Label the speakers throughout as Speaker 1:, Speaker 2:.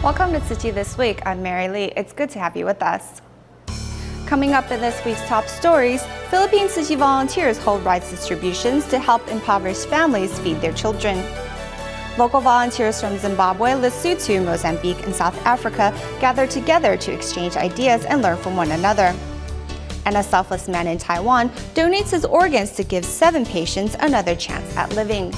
Speaker 1: Welcome to Tzu Chi This Week. I'm Mary Lee. It's good to have you with us. Coming up in this week's top stories, Philippine Tzu Chi volunteers hold rice distributions to help impoverished families feed their children. Local volunteers from Zimbabwe, Lesotho, Mozambique, and South Africa gather together to exchange ideas and learn from one another. And a selfless man in Taiwan donates his organs to give 7 patients another chance at living.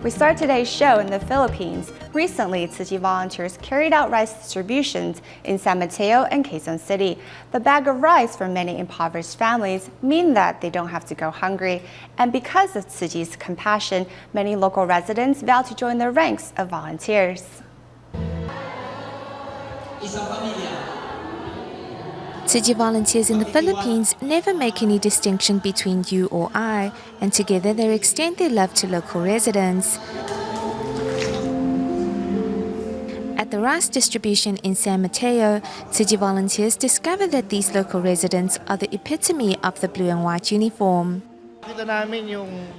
Speaker 1: We start today's show in the Philippines. Recently, Tzu Chi volunteers carried out rice distributions in San Mateo and Quezon City. The bag of rice for many impoverished families mean that they don't have to go hungry. And because of Tzu Chi's compassion, many local residents vow to join the ranks of volunteers.
Speaker 2: Tzu Chi volunteers in the Philippines never make any distinction between you or I, and together they extend their love to local residents. At the rice distribution in San Mateo, Tzu Chi volunteers discover that these local residents are the epitome of the blue and white uniform.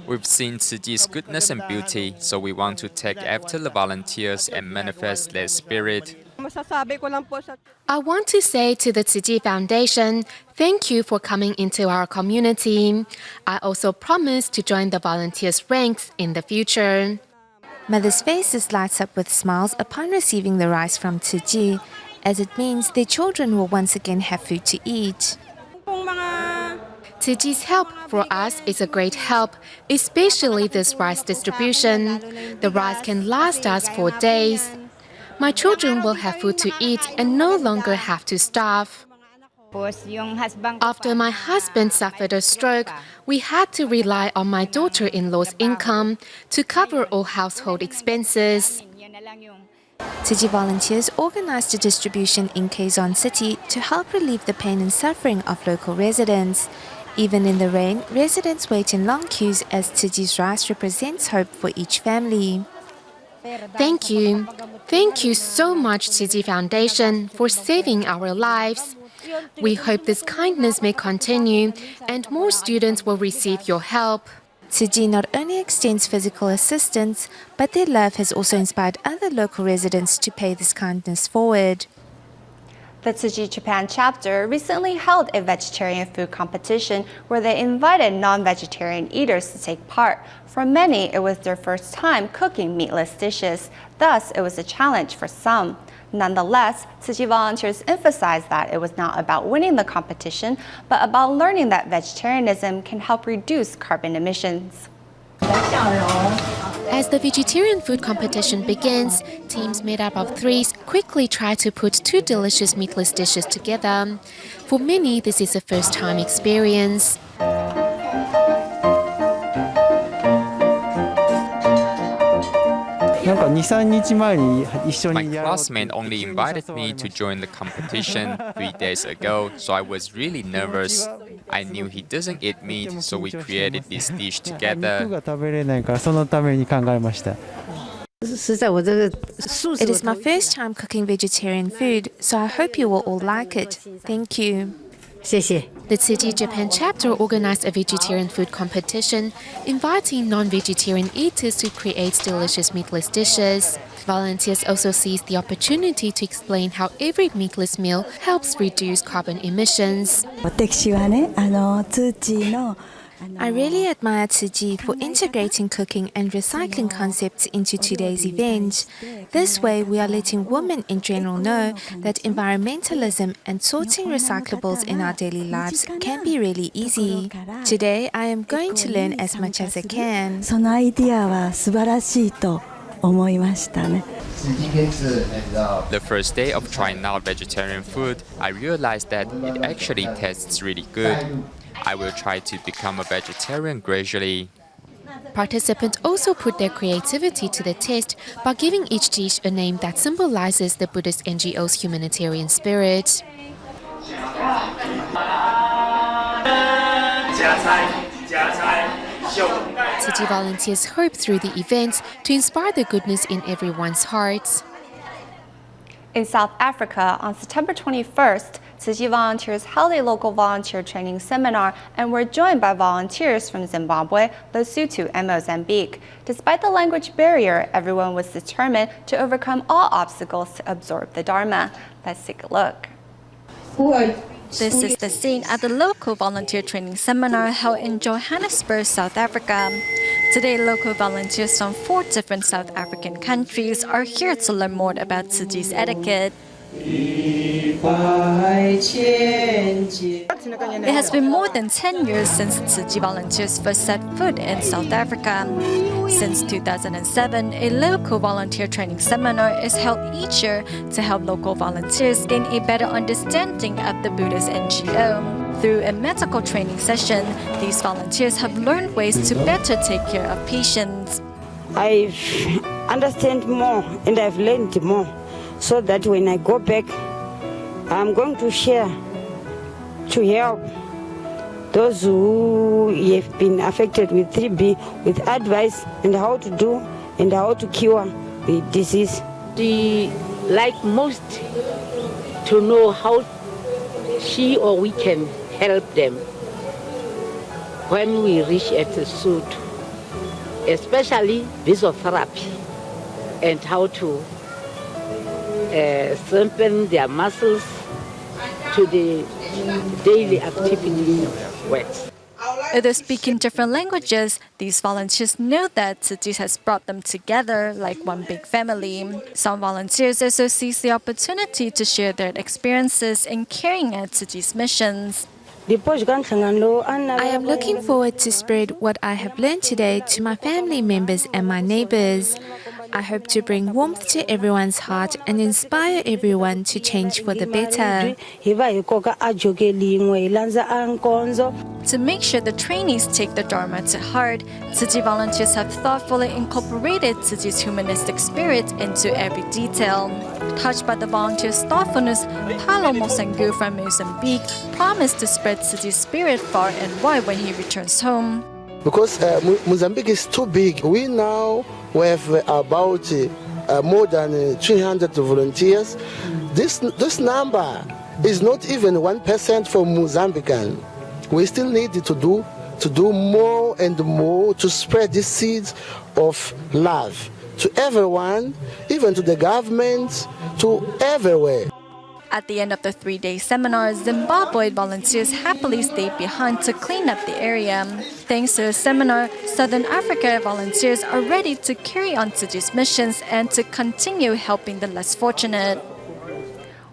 Speaker 3: We've seen Tzu Chi's goodness and beauty, so we want to take after the volunteers and manifest their spirit.
Speaker 4: I want to say to the Tzu Chi Foundation, thank you for coming into our community. I also promise to join the volunteers' ranks in the future.
Speaker 2: Mothers' faces light up with smiles upon receiving the rice from Tzu Chi, as it means their children will once again have food to eat.
Speaker 4: Tzu Chi's help for us is a great help, especially this rice distribution. The rice can last us for days. My children will have food to eat and no longer have to starve. After my husband suffered a stroke, we had to rely on my daughter-in-law's income to cover all household expenses.
Speaker 2: Tzu Chi volunteers organized a distribution in Quezon City to help relieve the pain and suffering of local residents. Even in the rain, residents wait in long queues as Tzu Chi's rice represents hope for each family.
Speaker 4: Thank you. Thank you so much, Tzu Chi Foundation, for saving our lives. We hope this kindness may continue and more students will receive your help.
Speaker 2: Tzu Chi not only extends physical assistance, but their love has also inspired other local residents to pay this kindness forward.
Speaker 1: The Tzu Chi Japan chapter recently held a vegetarian food competition where they invited non-vegetarian eaters to take part. For many, it was their first time cooking meatless dishes. Thus, it was a challenge for some. Nonetheless, Tzu Chi volunteers emphasized that it was not about winning the competition, but about learning that vegetarianism can help reduce carbon emissions.
Speaker 4: As the vegetarian food competition begins, teams made up of 3s quickly try to put 2 delicious meatless dishes together. For many, this is a first-time experience.
Speaker 3: My classmate only invited me to join the competition 3 days ago, so I was really nervous. I knew he doesn't eat meat, so we created this dish together.
Speaker 2: It is my first time cooking vegetarian food, so I hope you will all like it. Thank you.
Speaker 4: The Tzu Chi Japan chapter organized a vegetarian food competition, inviting non-vegetarian eaters to create delicious meatless dishes. Volunteers also seized the opportunity to explain how every meatless meal helps reduce carbon emissions.
Speaker 2: I really admire Tzu Chi for integrating cooking and recycling concepts into today's event. This way, we are letting women in general know that environmentalism and sorting recyclables in our daily lives can be really easy. Today, I am going to learn as much as I can.
Speaker 3: The first day of trying out vegetarian food, I realized that it actually tastes really good. I will try to become a vegetarian gradually.
Speaker 4: Participants also put their creativity to the test by giving each dish a name that symbolizes the Buddhist NGO's humanitarian spirit. Tzu Chi volunteers hope through the event to inspire the goodness in everyone's hearts.
Speaker 1: In South Africa, on September 21st, Tzu Chi volunteers held a local volunteer training seminar and were joined by volunteers from Zimbabwe, Lesotho, and Mozambique. Despite the language barrier, everyone was determined to overcome all obstacles to absorb the Dharma. Let's take a look.
Speaker 5: This is the scene at the local volunteer training seminar held in Johannesburg, South Africa. Today, local volunteers from 4 different South African countries are here to learn more about Tzu Chi's etiquette. It has been more than 10 years since Tzu Chi volunteers first set foot in South Africa. Since 2007, a local volunteer training seminar is held each year to help local volunteers gain a better understanding of the Buddhist NGO. Through a medical training session, these volunteers have learned ways to better take care of patients.
Speaker 6: I've understand more and I've learned more, so that when I go back, I'm going to share to help those who have been affected with 3B with advice and how to do and how to cure the disease.
Speaker 7: She like most to know how she or we can help them when we reach at the suit, especially physiotherapy and how to strengthen their muscles to the daily activity works.
Speaker 5: Although speaking different languages, these volunteers know that Tzu Chi has brought them together like one big family. Some volunteers also seize the opportunity to share their experiences in carrying out Tzu Chi's missions.
Speaker 2: I am looking forward to spread what I have learned today to my family members and my neighbors. I hope to bring warmth to everyone's heart and inspire everyone to change for the better.
Speaker 5: To make sure the trainees take the Dharma to heart, Tzu Chi volunteers have thoughtfully incorporated Tzu Chi's humanistic spirit into every detail. Touched by the volunteers' thoughtfulness, Paulo Mosangu from Mozambique promised to spread Tzu Chi's spirit far and wide when he returns home.
Speaker 8: Because Mozambique is too big, we now have about more than 300 volunteers. This number is not even 1% for Mozambican. We still need to do more and more to spread these seeds of love to everyone, even to the government, to everywhere.
Speaker 5: At the end of the 3-day seminar, Zimbabwe volunteers happily stayed behind to clean up the area. Thanks to the seminar, Southern Africa volunteers are ready to carry on Tzu Chi's missions and to continue helping the less fortunate.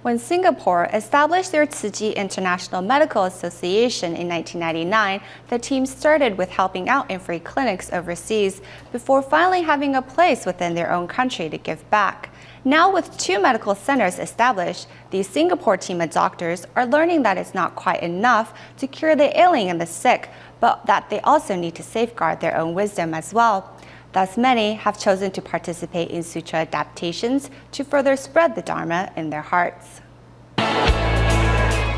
Speaker 1: When Singapore established their Tzu Chi International Medical Association in 1999, the team started with helping out in free clinics overseas before finally having a place within their own country to give back. Now, with 2 medical centers established, the Singapore team of doctors are learning that it's not quite enough to cure the ailing and the sick, but that they also need to safeguard their own wisdom as well. Thus, many have chosen to participate in sutra adaptations to further spread the Dharma in their hearts.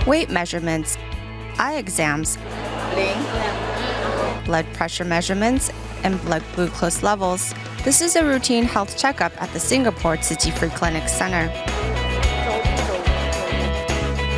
Speaker 1: Weight measurements, eye exams, blood pressure measurements, and blood glucose levels. This is a routine health checkup at the Singapore Tzu Chi Free Clinic Center.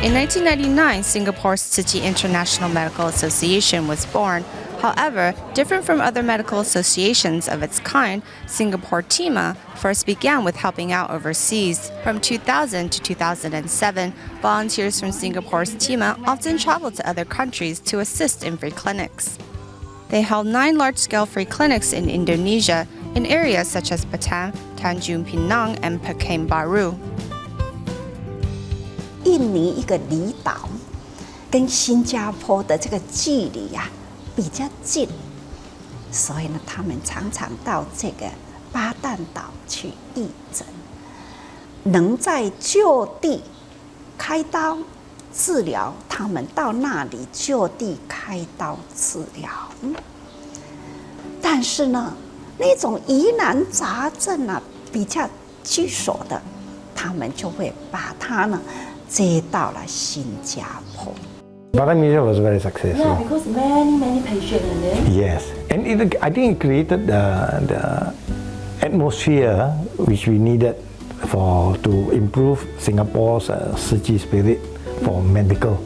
Speaker 1: In 1999, Singapore's Tzu Chi International Medical Association was born. However, different from other medical associations of its kind, Singapore TIMA first began with helping out overseas. From 2000 to 2007, volunteers from Singapore's TIMA often traveled to other countries to assist in free clinics. They held 9 large-scale free clinics in Indonesia, in areas such as Batam, Tanjung Pinang, and Pekanbaru.
Speaker 9: 印尼一个离岛跟新加坡的这个距离呀比较近，所以呢，他们常常到这个巴旦岛去义诊，能在就地开刀治疗，他们到那里就地开刀治疗。但是呢，那种疑难杂症啊比较棘手的，他们就会把它呢接到了新加坡。
Speaker 10: Batam Museum was very successful.
Speaker 11: Yeah, because many patients in there.
Speaker 10: Yes, and I think it created the atmosphere which we needed to improve Singapore's Tzu Chi spirit for medical.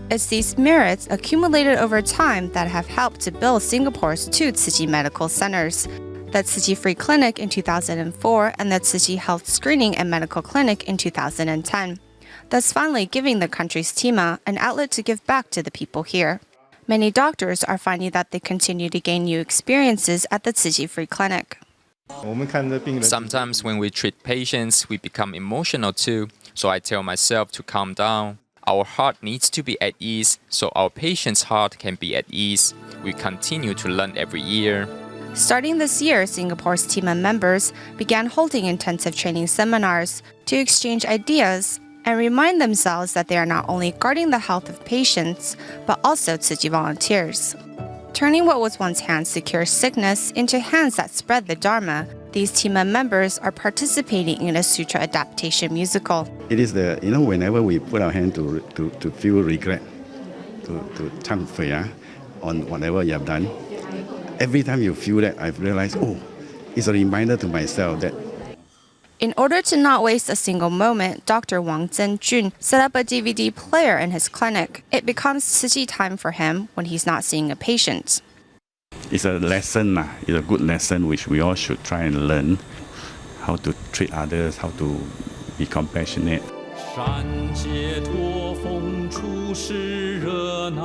Speaker 1: It's these merits accumulated over time that have helped to build Singapore's two Tzu Chi medical centers, the Tzu Chi Free Clinic in 2004 and the Tzu Chi Health Screening and Medical Clinic in 2010, thus finally giving the country's Tima an outlet to give back to the people here. Many doctors are finding that they continue to gain new experiences at the Tzu Chi Free Clinic.
Speaker 3: Sometimes when we treat patients, we become emotional too, so I tell myself to calm down. Our heart needs to be at ease, so our patient's heart can be at ease. We continue to learn every year.
Speaker 1: Starting this year, Singapore's Tima members began holding intensive training seminars to exchange ideas and remind themselves that they are not only guarding the health of patients, but also Tzu Chi volunteers. Turning what was once hands to cure sickness into hands that spread the Dharma, these Tima members are participating in a sutra adaptation musical.
Speaker 12: It is whenever we put our hand to feel regret, to thank on whatever you have done, every time you feel that, I've realized, it's a reminder to myself that
Speaker 1: in order to not waste a single moment, Dr. Wang Zhenjun set up a DVD player in his clinic. It becomes Tzu Chi time for him when he's not seeing a patient.
Speaker 12: it's a lesson, it's a good lesson which we all should try and learn, how to treat others, how to be compassionate.
Speaker 13: 善解脱风处世热闹，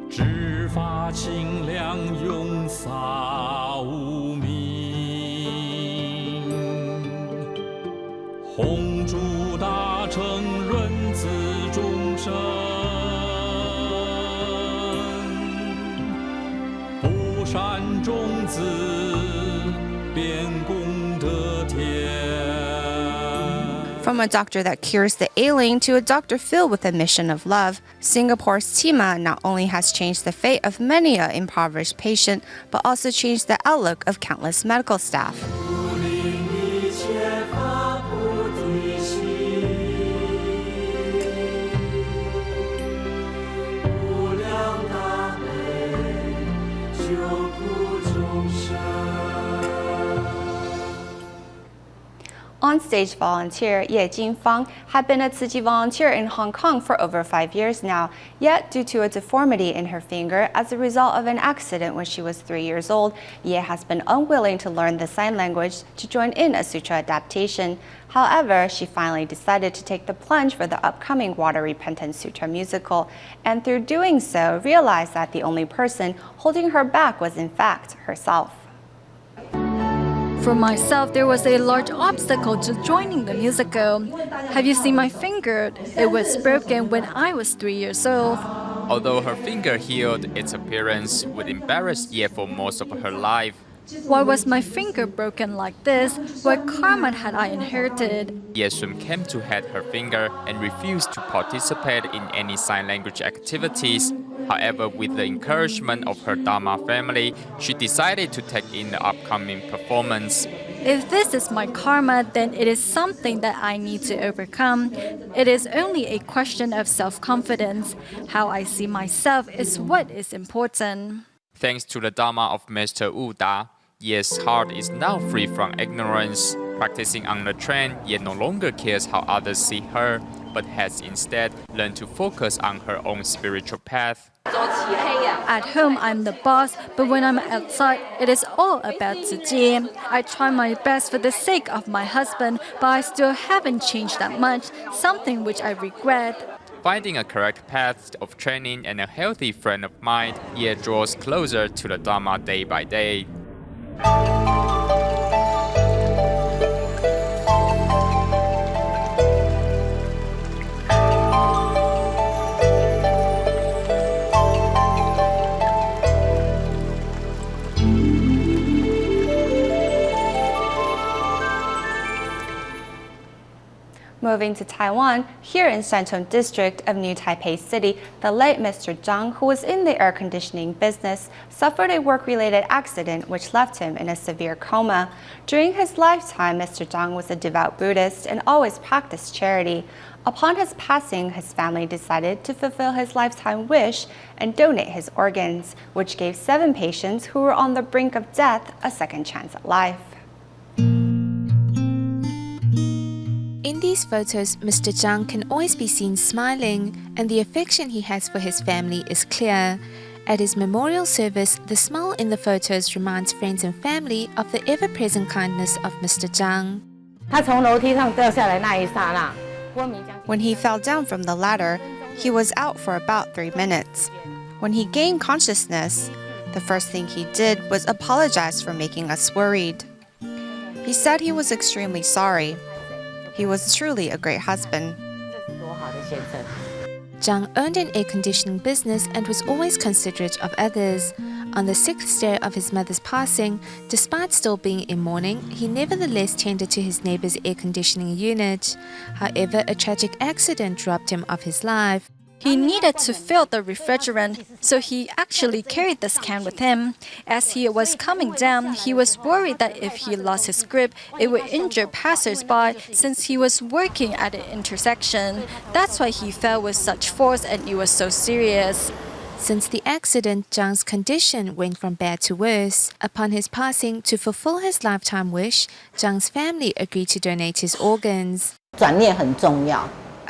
Speaker 13: 知法清凉永洒无名，红烛大成润自众生，不善种子变功德田。
Speaker 1: From a doctor that cures the ailing to a doctor filled with a mission of love, Singapore's Tima not only has changed the fate of many an impoverished patient, but also changed the outlook of countless medical staff. On-stage volunteer Ye Jinfang had been a Tzu Chi volunteer in Hong Kong for over 5 years now, yet due to a deformity in her finger as a result of an accident when she was 3 years old, Ye has been unwilling to learn the sign language to join in a sutra adaptation. However, she finally decided to take the plunge for the upcoming Water Repentance Sutra musical, and through doing so, realized that the only person holding her back was in fact herself.
Speaker 5: For myself, there was a large obstacle to joining the musical. Have you seen my finger? It was broken when I was 3 years old.
Speaker 3: Although her finger healed, its appearance would embarrass Ye for most of her life.
Speaker 5: Why was my finger broken like this? What karma had I inherited?
Speaker 3: Ye soon came to hate her finger and refused to participate in any sign language activities. However, with the encouragement of her Dharma family, she decided to take in the upcoming performance.
Speaker 5: If this is my karma, then it is something that I need to overcome. It is only a question of self-confidence. How I see myself is what is important.
Speaker 3: Thanks to the Dharma of Master Wu Da, Ye's heart is now free from ignorance. Practicing on the train, Ye no longer cares how others see her, but has instead learned to focus on her own spiritual path.
Speaker 5: At home, I'm the boss, but when I'm outside, it is all about Tzu Chi. I try my best for the sake of my husband, but I still haven't changed that much, something which I regret.
Speaker 3: Finding a correct path of training and a healthy frame of mind, Ye draws closer to the Dharma day by day.
Speaker 1: Moving to Taiwan, here in Shantung District of New Taipei City, the late Mr. Zhang, who was in the air conditioning business, suffered a work-related accident which left him in a severe coma. During his lifetime, Mr. Zhang was a devout Buddhist and always practiced charity. Upon his passing, his family decided to fulfill his lifetime wish and donate his organs, which gave 7 patients who were on the brink of death a second chance at life.
Speaker 2: these photos, Mr. Zhang can always be seen smiling, and the affection he has for his family is clear. At his memorial service, the smile in the photos reminds friends and family of the ever-present kindness of Mr. Zhang.
Speaker 1: When he fell down from the ladder, he was out for about 3 minutes. When he gained consciousness, the first thing he did was apologize for making us worried. He said he was extremely sorry. He was truly a great husband.
Speaker 2: Zhang owned an air conditioning business and was always considerate of others. On the 6th day of his mother's passing, despite still being in mourning, he nevertheless tended to his neighbor's air conditioning unit. However, a tragic accident robbed him of his life.
Speaker 5: He needed to fill the refrigerant, so he actually carried this can with him. As he was coming down, he was worried that if he lost his grip, it would injure passers-by since he was working at an intersection. That's why he fell with such force and it was so serious.
Speaker 2: Since the accident, Zhang's condition went from bad to worse. Upon his passing, to fulfill his lifetime wish, Zhang's family agreed to donate his organs.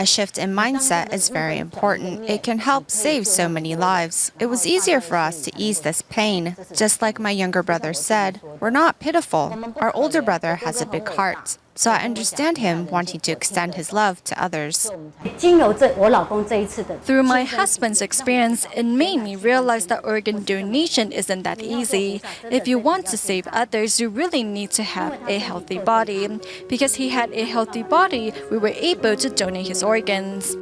Speaker 1: A shift in mindset is very important. It can help save so many lives. It was easier for us to ease this pain. Just like my younger brother said, we're not pitiful. Our older brother has a big heart. So I understand him wanting to extend his love to others.
Speaker 5: Through my husband's experience, it made me realize that organ donation isn't that easy. If you want to save others, you really need to have a healthy body. Because he had a healthy body, we were able to donate his organs.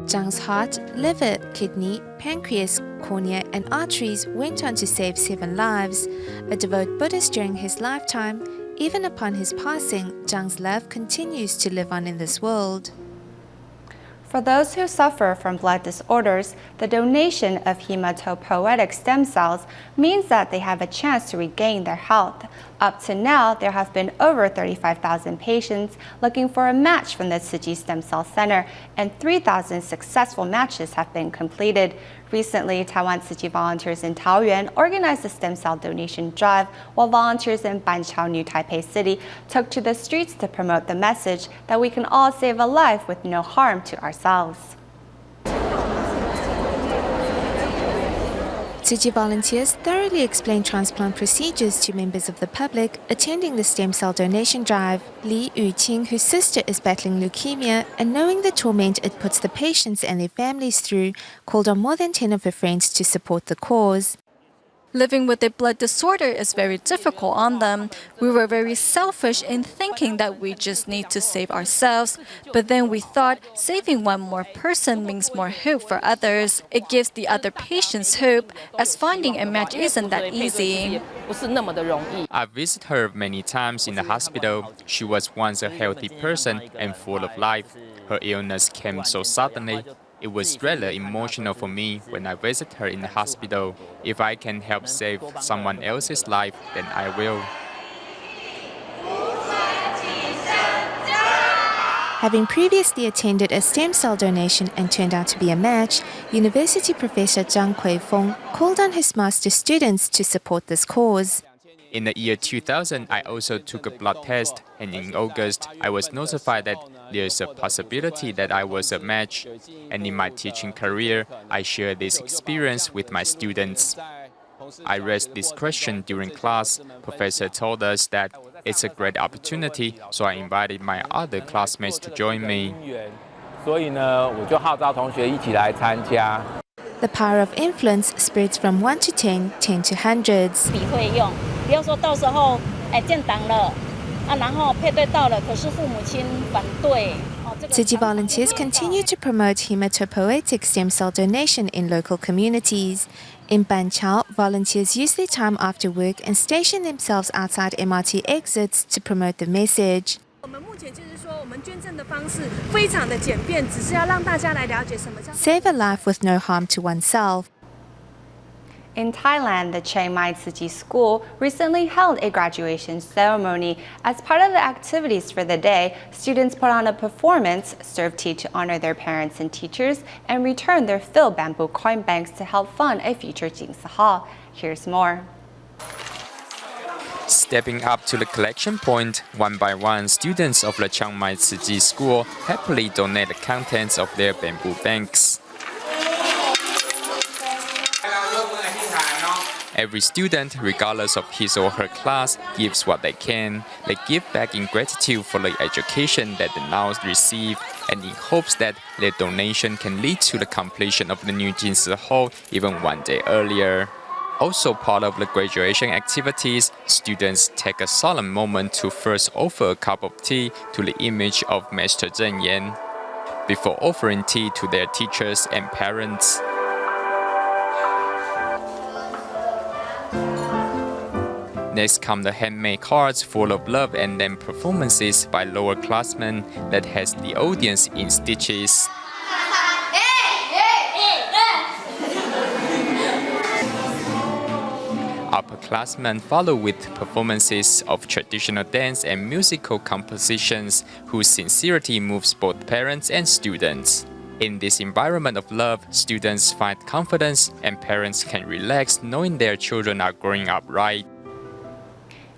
Speaker 2: Zhang's heart, liver, kidney, pancreas, cornea, and arteries went on to save 7 lives. A devout Buddhist during his lifetime, even upon his passing, Zhang's love continues to live on in this world.
Speaker 1: For those who suffer from blood disorders, the donation of hematopoietic stem cells means that they have a chance to regain their health. Up to now, there have been over 35,000 patients looking for a match from the Tzu Chi Stem Cell Center, and 3,000 successful matches have been completed. Recently, Taiwan Tzu Chi volunteers in Taoyuan organized a stem cell donation drive, while volunteers in Banqiao, New Taipei City, took to the streets to promote the message that we can all save a life with no harm to ourselves.
Speaker 2: Tzu Chi volunteers thoroughly explained transplant procedures to members of the public attending the stem cell donation drive. Li Yuqing, whose sister is battling leukemia, and knowing the torment it puts the patients and their families through, called on more than 10 of her friends to support the cause.
Speaker 5: Living with a blood disorder is very difficult on them. We were very selfish in thinking that we just need to save ourselves, but then we thought saving one more person means more hope for others. It gives the other patients hope, as finding a match isn't that easy.
Speaker 3: I visited her many times in the hospital. She was once a healthy person and full of life. Her illness came so suddenly. It was rather emotional for me when I visited her in the hospital. If I can help save someone else's life, then I will.
Speaker 2: Having previously attended a stem cell donation and turned out to be a match, University Professor Zhang Kuifeng called on his master students to support this cause.
Speaker 3: In the year 2000, I also took a blood test, and in August, I was notified that there's a possibility that I was a match. And in my teaching career, I share this experience with my students. I raised this question during class. Professor told us that it's a great opportunity, so I invited my other classmates to join me.
Speaker 2: The power of influence spreads from 1 to 10, 10 to hundreds. Tzu Chi volunteers continue to promote hematopoietic stem cell donation in local communities. In Banqiao, volunteers use their time after work and station themselves outside MRT exits to promote the message. Save a life with no harm to oneself.
Speaker 1: In Thailand, the Chiang Mai Tzu Chi School recently held a graduation ceremony. As part of the activities for the day, students put on a performance, served tea to honor their parents and teachers, and returned their filled bamboo coin banks to help fund a future Jingsi Hall. Here's more.
Speaker 3: Stepping up to the collection point, one by one, students of the Chiang Mai Tzu Chi School happily donate the contents of their bamboo banks. Every student, regardless of his or her class, gives what they can. They give back in gratitude for the education that they now receive, and in hopes that their donation can lead to the completion of the new Jinsi Hall even one day earlier. Also part of the graduation activities, students take a solemn moment to first offer a cup of tea to the image of Master Zheng Yan, before offering tea to their teachers and parents. Next come the handmade cards full of love, and then performances by lower classmen that has the audience in stitches. Upperclassmen follow with performances of traditional dance and musical compositions whose sincerity moves both parents and students. In this environment of love, students find confidence and parents can relax knowing their children are growing up right.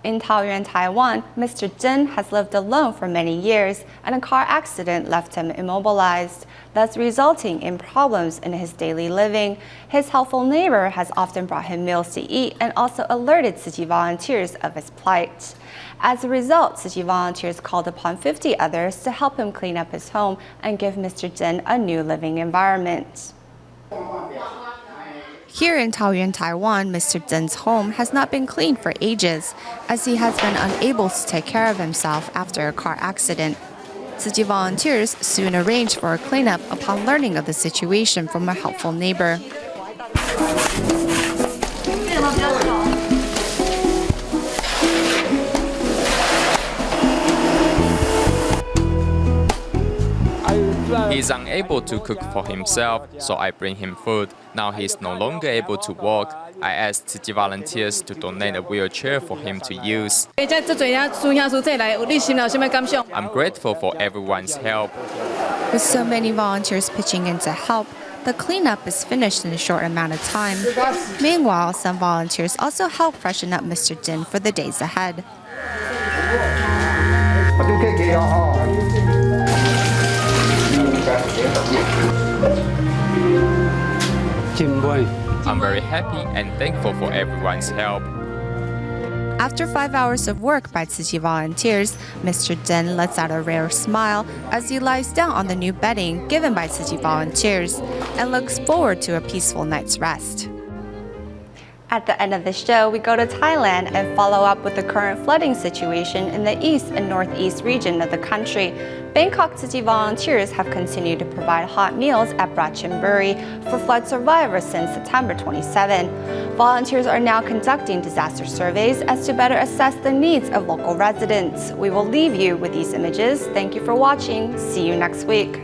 Speaker 1: In Taoyuan, Taiwan, Mr. Zhen has lived alone for many years, and a car accident left him immobilized, thus resulting in problems in his daily living. His helpful neighbor has often brought him meals to eat and also alerted Tzu Chi volunteers of his plight. As a result, Tzu Chi volunteers called upon 50 others to help him clean up his home and give Mr. Zhen a new living environment. Here in Taoyuan, Taiwan, Mr. Zhen's home has not been cleaned for ages, as he has been unable to take care of himself after a car accident. Tzu Chi volunteers soon arranged for a cleanup upon learning of the situation from a helpful neighbor.
Speaker 3: He is unable to cook for himself, so I bring him food. Now he is no longer able to walk. I asked Tzu Chi volunteers to donate a wheelchair for him to use. I'm grateful for everyone's help.
Speaker 1: With so many volunteers pitching in to help, the cleanup is finished in a short amount of time. Meanwhile, some volunteers also help freshen up Mr. Zhen for the days ahead.
Speaker 3: I'm very happy and thankful for everyone's help.
Speaker 1: After 5 hours of work by Tzu Chi volunteers, Mr. Zhen lets out a rare smile as he lies down on the new bedding given by Tzu Chi volunteers and looks forward to a peaceful night's rest. At the end of the show, we go to Thailand and follow up with the current flooding situation in the east and northeast region of the country. Bangkok Tzu Chi volunteers have continued to provide hot meals at Prachimburi for flood survivors since September 27. Volunteers are now conducting disaster surveys as to better assess the needs of local residents. We will leave you with these images. Thank you for watching. See you next week.